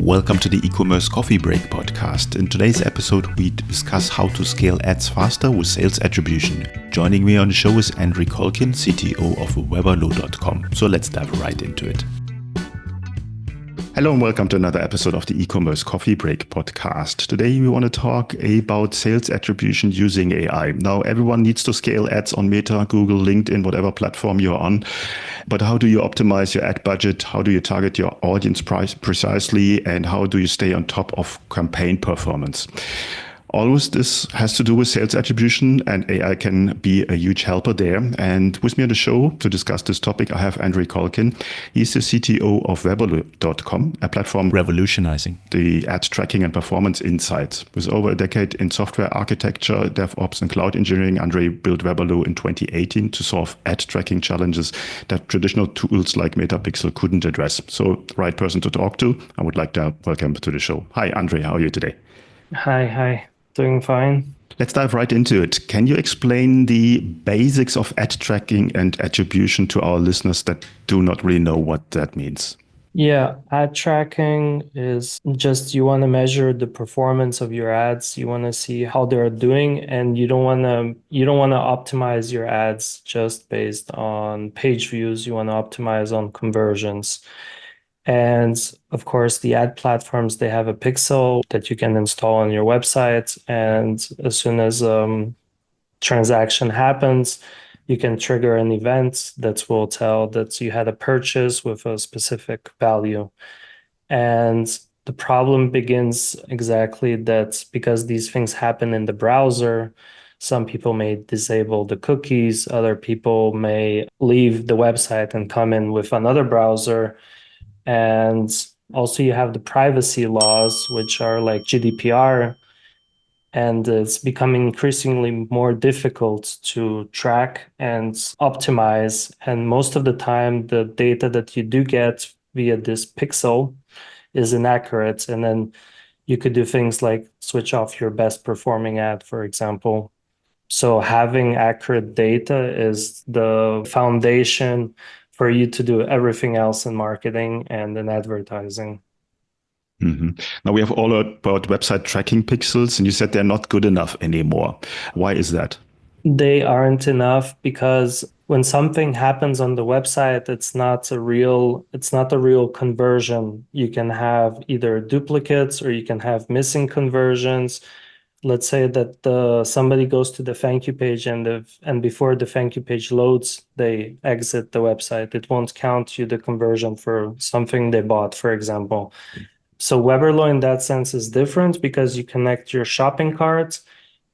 Welcome to the Ecommerce Coffee Break Podcast. In today's episode, we discuss how to scale ads faster with sales attribution. Joining me on the show is Andrey Kholkin, CTO of Weberlo.com. So let's dive right into it. Hello and welcome to another episode of the Ecommerce Coffee Break Podcast. Today we want to talk about sales attribution using AI. Now everyone needs to scale ads on Meta, Google, LinkedIn, whatever platform you're on. But how do you optimize your ad budget? How do you target your audience precisely? And how do you stay on top of campaign performance? All of this has to do with sales attribution, and AI can be a huge helper there. And with me on the show to discuss this topic, I have Andrey Kholkin. He's the CTO of Weberlo.com, a platform revolutionizing the ad tracking and performance insights. With over a decade in software architecture, DevOps, and cloud engineering, Andrey built Weberlo in 2018 to solve ad tracking challenges that traditional tools like Metapixel couldn't address. So, right person to talk to. I would like to welcome to the show. Hi, Andrey. How are you today? Hi. Doing fine. Let's dive right into it. Can you explain the basics of ad tracking and attribution to our listeners that do not really know what that means? Yeah, ad tracking is just you want to measure the performance of your ads. You want to see how they're doing, and you don't want to optimize your ads just based on page views. You want to optimize on conversions. And of course, the ad platforms, they have a pixel that you can install on your website. And as soon as transaction happens, you can trigger an event that will tell that you had a purchase with a specific value. And the problem begins exactly that because these things happen in the browser, some people may disable the cookies, other people may leave the website and come in with another browser. And also you have the privacy laws, which are like GDPR, and it's becoming increasingly more difficult to track and optimize. And most of the time, the data that you do get via this pixel is inaccurate. And then you could do things like switch off your best performing ad, for example. So having accurate data is the foundation for you to do everything else in marketing and in advertising. Mm-hmm. Now we have all about website tracking pixels, and you said they're not good enough anymore. Why is that? They aren't enough because when something happens on the website, it's not a real conversion. You can have either duplicates or you can have missing conversions. Let's say that somebody goes to the thank you page and before the thank you page loads, they exit the website. It won't count you the conversion for something they bought, for example. So Weberlo in that sense is different because you connect your shopping cart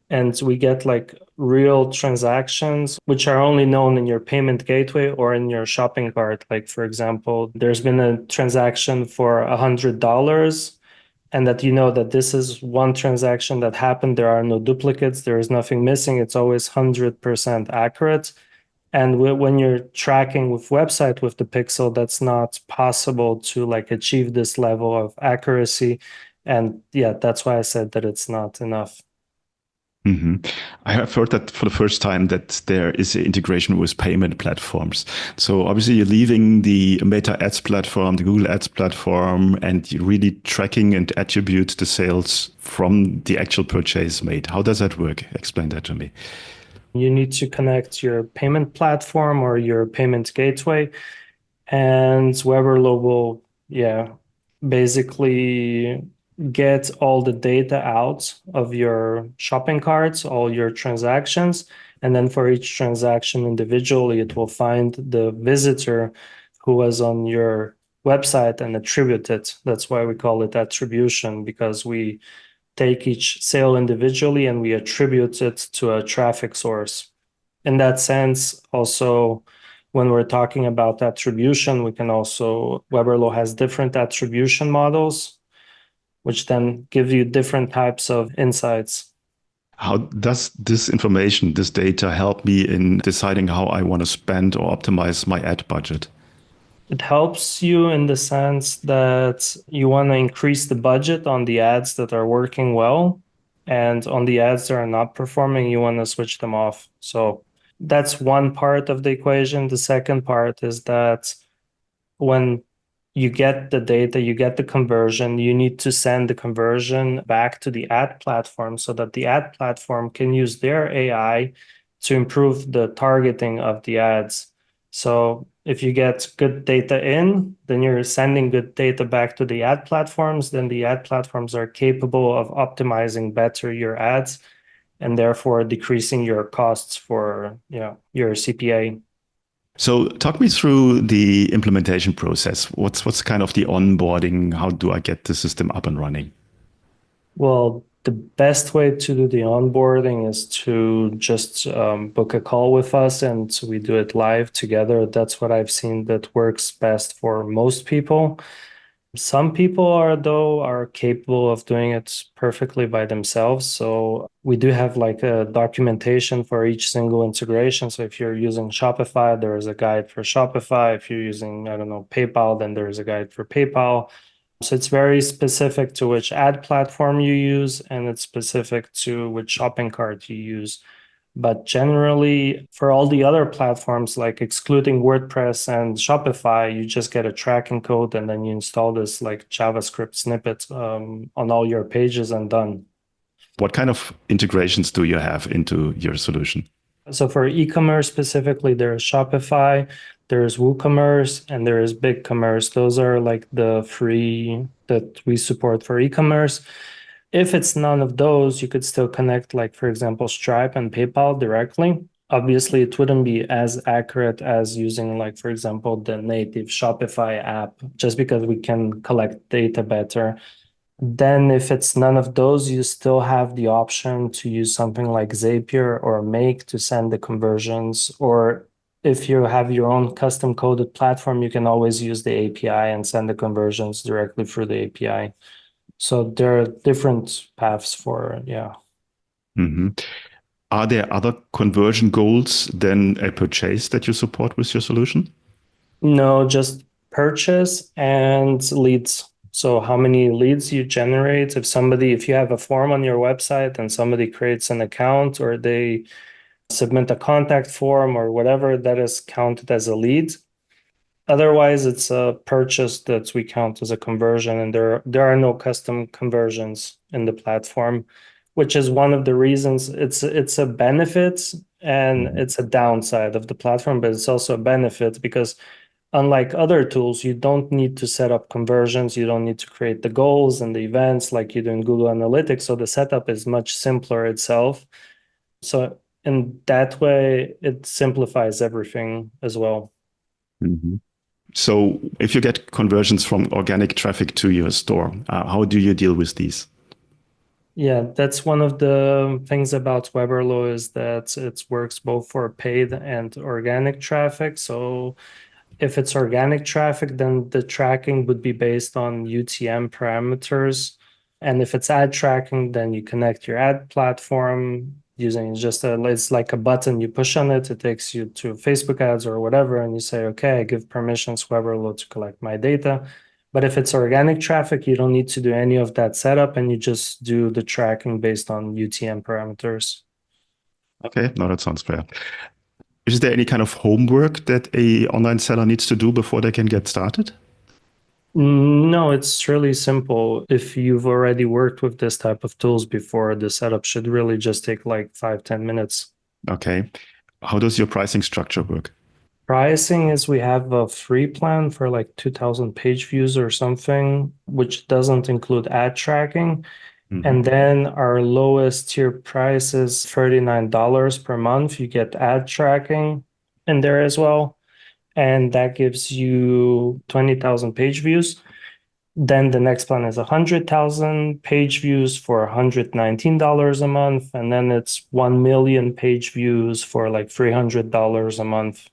and we get like real transactions, which are only known in your payment gateway or in your shopping cart. Like, for example, there's been a transaction for $100. And that you know that this is one transaction that happened. There are no duplicates. There is nothing missing. It's always 100% accurate. And when you're tracking with website with the pixel, that's not possible to like achieve this level of accuracy. And yeah, that's why I said that it's not enough. Mm-hmm. I have heard that for the first time that there is an integration with payment platforms. So obviously you're leaving the Meta Ads platform, the Google Ads platform, and you're really tracking and attribute the sales from the actual purchase made. How does that work? Explain that to me. You need to connect your payment platform or your payment gateway, and Weberlo will, basically get all the data out of your shopping carts, all your transactions. And then for each transaction individually, it will find the visitor who was on your website and attribute it. That's why we call it attribution, because we take each sale individually and we attribute it to a traffic source. In that sense, also, when we're talking about attribution, Weberlo has different attribution models, which then give you different types of insights. How does this information, this data help me in deciding how I want to spend or optimize my ad budget? It helps you in the sense that you want to increase the budget on the ads that are working well, and on the ads that are not performing, you want to switch them off. So that's one part of the equation. The second part is that when you get the data, you get the conversion, you need to send the conversion back to the ad platform so that the ad platform can use their AI to improve the targeting of the ads. So if you get good data in, then you're sending good data back to the ad platforms, then the ad platforms are capable of optimizing better your ads and therefore decreasing your costs for, your CPA. So talk me through the implementation process. What's kind of the onboarding? How do I get the system up and running? Well, the best way to do the onboarding is to just book a call with us and we do it live together. That's what I've seen that works best for most people. Some people are capable of doing it perfectly by themselves. So we do have like a documentation for each single integration. So if you're using Shopify, there is a guide for Shopify. If you're using, I don't know, PayPal, then there is a guide for PayPal. So it's very specific to which ad platform you use, and it's specific to which shopping cart you use. But generally, for all the other platforms, like excluding WordPress and Shopify, you just get a tracking code and then you install this like JavaScript snippet on all your pages and done. What kind of integrations do you have into your solution? So for e-commerce specifically, there's Shopify, there's WooCommerce, and there is BigCommerce. Those are like the free that we support for e-commerce. If it's none of those, you could still connect, like, for example, Stripe and PayPal directly. Obviously, it wouldn't be as accurate as using, like, for example, the native Shopify app, just because we can collect data better. Then, if it's none of those, you still have the option to use something like Zapier or Make to send the conversions. Or if you have your own custom coded platform, you can always use the API and send the conversions directly through the API. So there are different paths for, yeah. Mm-hmm. Are there other conversion goals than a purchase that you support with your solution? No, just purchase and leads. So how many leads you generate. If you have a form on your website and somebody creates an account or they submit a contact form or whatever, that is counted as a lead. Otherwise, it's a purchase that we count as a conversion, and there are no custom conversions in the platform, which is one of the reasons it's a benefit and Mm-hmm. it's a downside of the platform, but it's also a benefit because unlike other tools, you don't need to set up conversions, you don't need to create the goals and the events like you do in Google Analytics. So the setup is much simpler itself. So in that way, it simplifies everything as well. Mm-hmm. So if you get conversions from organic traffic to your store, how do you deal with these? Yeah, that's one of the things about Weberlo is that it works both for paid and organic traffic. So if it's organic traffic, then the tracking would be based on UTM parameters. And if it's ad tracking, then you connect your ad platform using it's like a button you push on it. It takes you to Facebook ads or whatever. And you say, okay, I give permissions Weberlo to collect my data. But if it's organic traffic, you don't need to do any of that setup and you just do the tracking based on UTM parameters. Okay, no, that sounds fair. Is there any kind of homework that a online seller needs to do before they can get started? No, it's really simple. If you've already worked with this type of tools before, the setup should really just take like 5-10 minutes. Okay. How does your pricing structure work? Pricing is we have a free plan for like 2000 page views or something, which doesn't include ad tracking. Mm-hmm. And then our lowest tier price is $39 per month. You get ad tracking in there as well. And that gives you 20,000 page views. Then the next plan is 100,000 page views for $119 a month. And then it's 1 million page views for like $300 a month.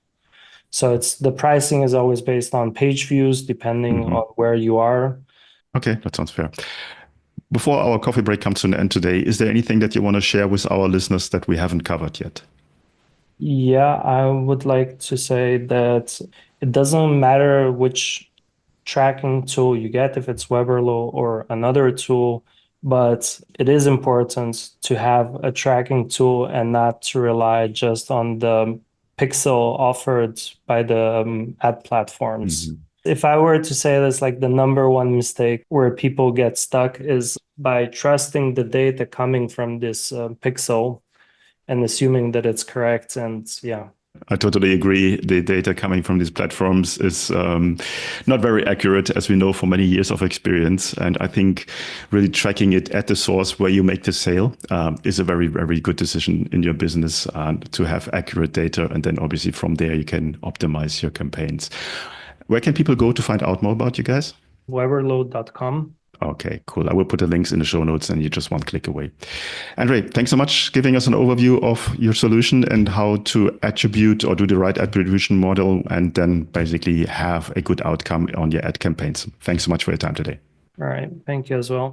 So the pricing is always based on page views, depending Mm-hmm. on where you are. Okay, that sounds fair. Before our coffee break comes to an end today, is there anything that you want to share with our listeners that we haven't covered yet? Yeah, I would like to say that it doesn't matter which tracking tool you get, if it's Weberlo or another tool, but it is important to have a tracking tool and not to rely just on the pixel offered by the ad Mm-hmm. platforms. If I were to say this, like the number one mistake where people get stuck is by trusting the data coming from this pixel and assuming that it's correct. And yeah. I totally agree. The data coming from these platforms is not very accurate, as we know from many years of experience. And I think really tracking it at the source where you make the sale is a very, very good decision in your business to have accurate data. And then obviously from there, you can optimize your campaigns. Where can people go to find out more about you guys? Weberlo.com. Okay, cool. I will put the links in the show notes and you're just one click away. Andrey, thanks so much giving us an overview of your solution and how to attribute or do the right attribution model and then basically have a good outcome on your ad campaigns. Thanks so much for your time today. All right. Thank you as well.